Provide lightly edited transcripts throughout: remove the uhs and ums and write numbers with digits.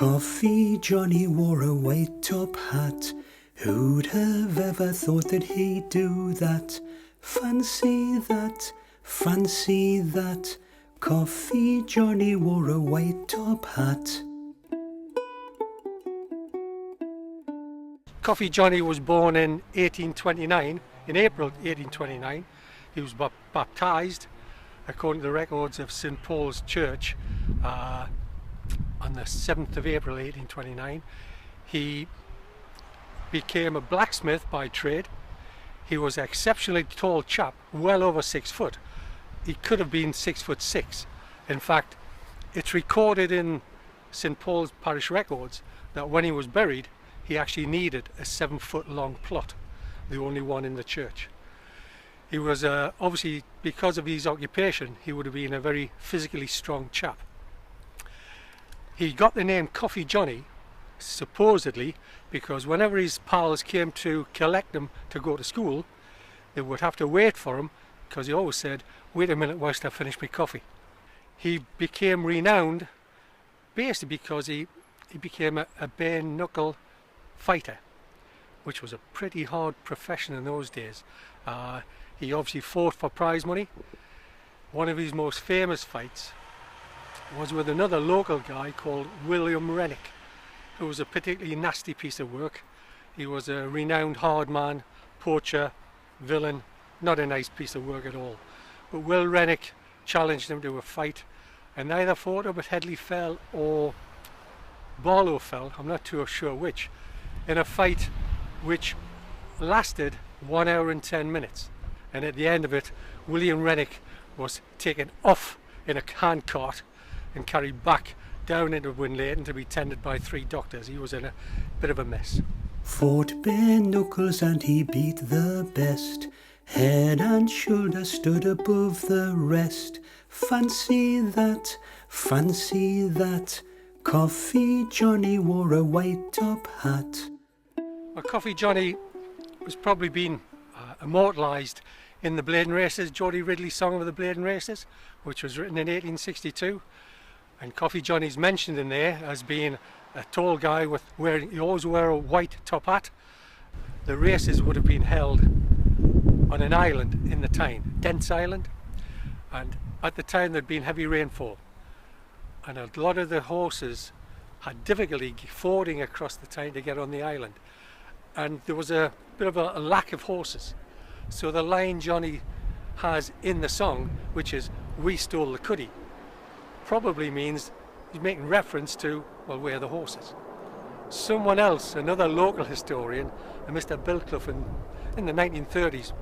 Coffee Johnny wore a white top hat. Who'd have ever thought that he'd do that? Fancy that, fancy that. Coffee Johnny wore a white top hat. Coffee Johnny was born in 1829, in April 1829. He was baptised, according to the records of St Paul's Church, on the 7th of April 1829. He became a blacksmith by trade. He was an exceptionally tall chap, well over 6 foot. He could have been 6'6". In fact, it's recorded in St Paul's parish records that when he was buried, he actually needed a 7-foot long plot, the only one in the church. He was obviously, because of his occupation, he would have been a very physically strong chap. He got the name Coffee Johnny, supposedly, because whenever his pals came to collect him to go to school, they would have to wait for him, because he always said, "Wait a minute whilst I finish my coffee." He became renowned basically because he became a bare knuckle fighter, which was a pretty hard profession in those days. He obviously fought for prize money. One of his most famous fights was with another local guy called William Rennick, who was a particularly nasty piece of work. He was a renowned hard man, poacher, villain, not a nice piece of work at all. But Will Rennick challenged him to a fight, and neither fought him, but Headley fell or Barlow fell, I'm not too sure which, in a fight which lasted 1 hour and 10 minutes. And at the end of it, William Rennick was taken off in a handcart and carried back down into Winlaton to be tended by 3 doctors. He was in a bit of a mess. Fought bare knuckles and he beat the best. Head and shoulders stood above the rest. Fancy that, fancy that. Coffee Johnny wore a white top hat. Well, Coffee Johnny was probably been immortalised in the Bladen Races, Geordie Ridley's Song of the Bladen Races, which was written in 1862. And Coffee Johnny's mentioned in there as being a tall guy with he always wore a white top hat. The races would have been held on an island in the Tyne, Dent's Island, and at the time there'd been heavy rainfall, and a lot of the horses had difficulty fording across the Tyne to get on the island, and there was a bit of a lack of horses. So the line Johnny has in the song, which is "We stole the cuddy," probably means he's making reference to, well, where are the horses? Someone else, another local historian, a Mr. Bill Clough in the 1930s,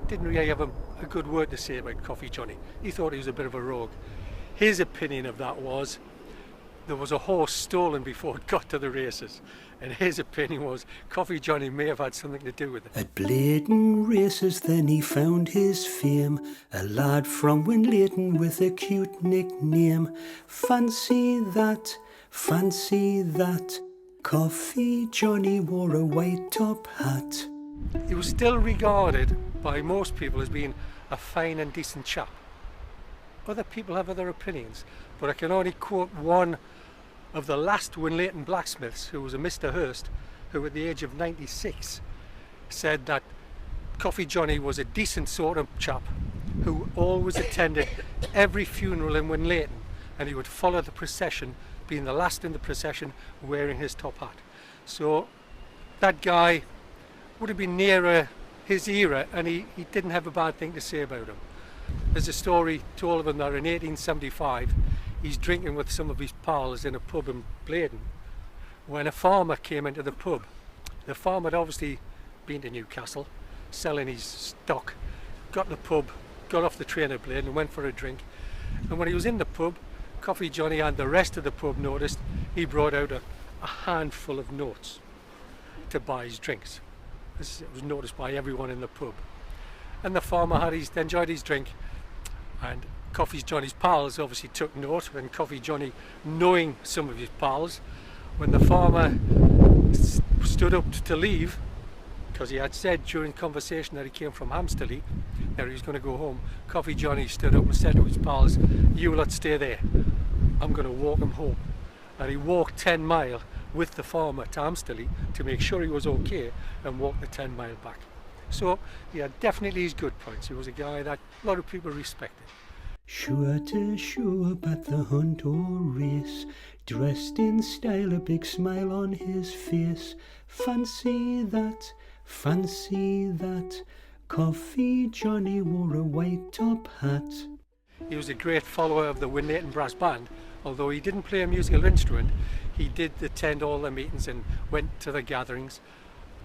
didn't really have a good word to say about Coffee Johnny. He thought he was a bit of a rogue. His opinion of that was there was a horse stolen before it got to the races, and his opinion was Coffee Johnny may have had something to do with it. At Bladen Races then he found his fame, a lad from Winlaton with a cute nickname. Fancy that, fancy that. Coffee Johnny wore a white top hat. He was still regarded by most people as being a fine and decent chap. Other people have other opinions, but I can only quote one of the last Winlaton blacksmiths, who was a Mr. Hurst, who at the age of 96 said that Coffee Johnny was a decent sort of chap who always attended every funeral in Winlaton, and he would follow the procession, being the last in the procession, wearing his top hat. So that guy would have been nearer his era, and he didn't have a bad thing to say about him. There's a story told of him that in 1875 he's drinking with some of his pals in a pub in Bladen when a farmer came into the pub. The farmer had obviously been to Newcastle selling his stock, got in the pub, got off the train at Bladen and went for a drink. And when he was in the pub, Coffee Johnny and the rest of the pub noticed he brought out a handful of notes to buy his drinks. This was noticed by everyone in the pub. And the farmer had enjoyed his drink, and Coffee Johnny's pals obviously took note, and Coffee Johnny, knowing some of his pals, when the farmer stood up to leave, because he had said during conversation that he came from Hamsterley, that he was going to go home, Coffee Johnny stood up and said to his pals, "You lot stay there, I'm going to walk him home." and he walked 10 mile with the farmer to Amsterley to make sure he was okay and walked the 10 mile back. So he had definitely his good points. He was a guy that a lot of people respected. Sure to show up at the hunt or race, dressed in style, a big smile on his face. Fancy that, Coffee Johnny wore a white top hat. He was a great follower of the Winlaton brass band. Although he didn't play a musical instrument, he did attend all the meetings and went to the gatherings.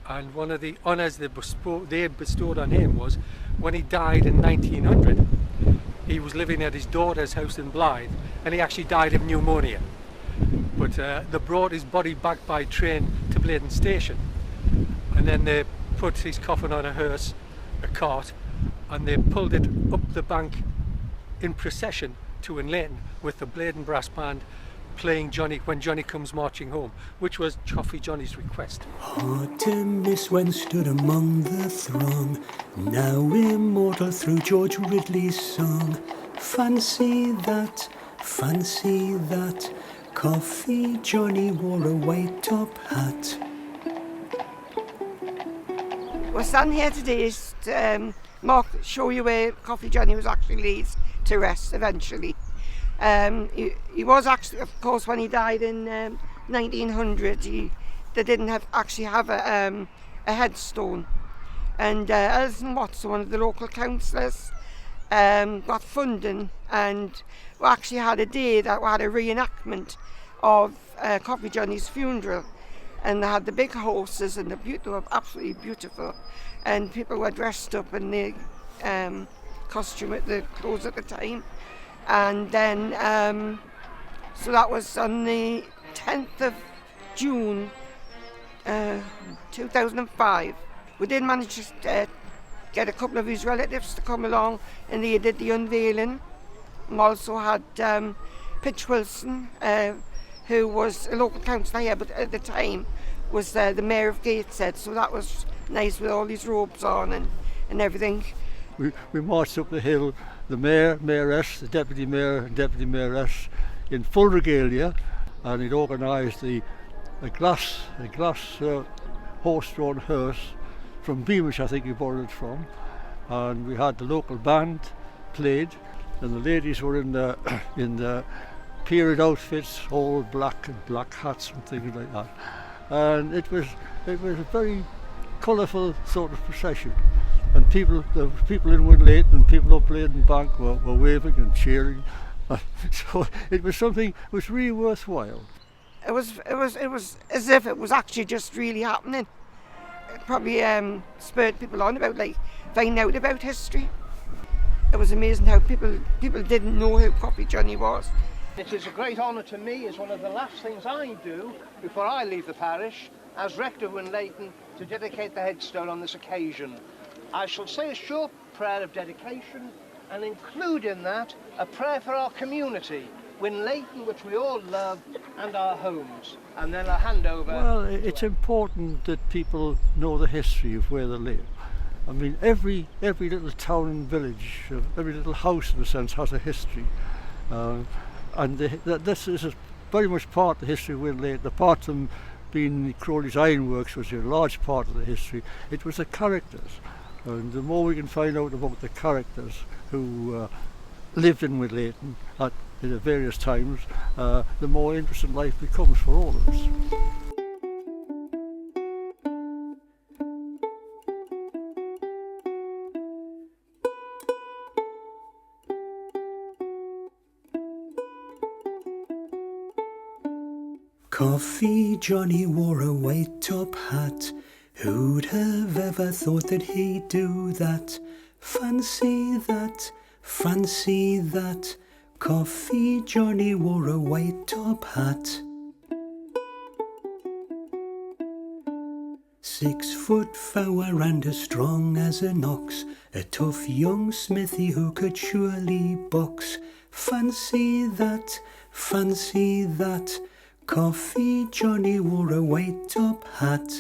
And one of the honours they bestowed on him was when he died in 1900. He was living at his daughter's house in Blythe, and he actually died of pneumonia. But they brought his body back by train to Blaydon Station, and then they put his coffin on a hearse, a cart, and they pulled it up the bank in procession to Winlaton with the Blaydon Brass Band playing Johnny When Johnny Comes Marching Home, which was Coffee Johnny's request. Hard to miss when stood among the throng, now immortal through George Ridley's song. Fancy that, Coffee Johnny wore a white top hat. We're standing here today to show you where Coffee Johnny was actually laid to rest eventually. He was actually, of course, when he died in 1900, they didn't actually have a headstone. And Alison Watson, one of the local councillors, got funding, and we actually had a day that we had a reenactment of Coffee Johnny's funeral. And they had the big horses, and they were absolutely beautiful. And people were dressed up in the costume, the clothes at the time. And then, so that was on the 10th of June 2005. We did manage to get a couple of his relatives to come along, and they did the unveiling. We also had Pitch Wilson, who was a local councillor here, but at the time was the Mayor of Gateshead, so that was nice with all these robes on and everything. We marched up the hill, the Mayor, Mayoress, the Deputy Mayor and Deputy Mayoress in full regalia, and he'd organised a glass horse-drawn hearse from Beamish, I think he borrowed it from, and we had the local band played, and the ladies were in the period outfits, all black and black hats and things like that, and it was a very colourful sort of procession. And the people in Winlaton and people up Blaydon Bank were waving and cheering. So it was something that was really worthwhile. It was as if it was actually just really happening. It probably spurred people on about finding out about history. It was amazing how people didn't know who Coffee Johnny was. It is a great honour to me. It's one of the last things I do before I leave the parish as rector of Winlaton to dedicate the headstone on this occasion. I shall say a short prayer of dedication and include in that a prayer for our community, Winlaton, which we all love, and our homes. And then I'll hand over. Well, it's important that people know the history of where they live. I mean, every little town and village, every little house in a sense has a history. And this is very much part of the history of Winlaton. Apart from being Crowley's Ironworks, which is a large part of the history, it was the characters. And the more we can find out about the characters who lived in Winlaton at various times, the more interesting life becomes for all of us. Coffee Johnny wore a white top hat. Who'd have ever thought that he'd do that? Fancy that, Coffee Johnny wore a white top hat. 6'4" and as strong as an ox, a tough young smithy who could surely box. Fancy that, Coffee Johnny wore a white top hat.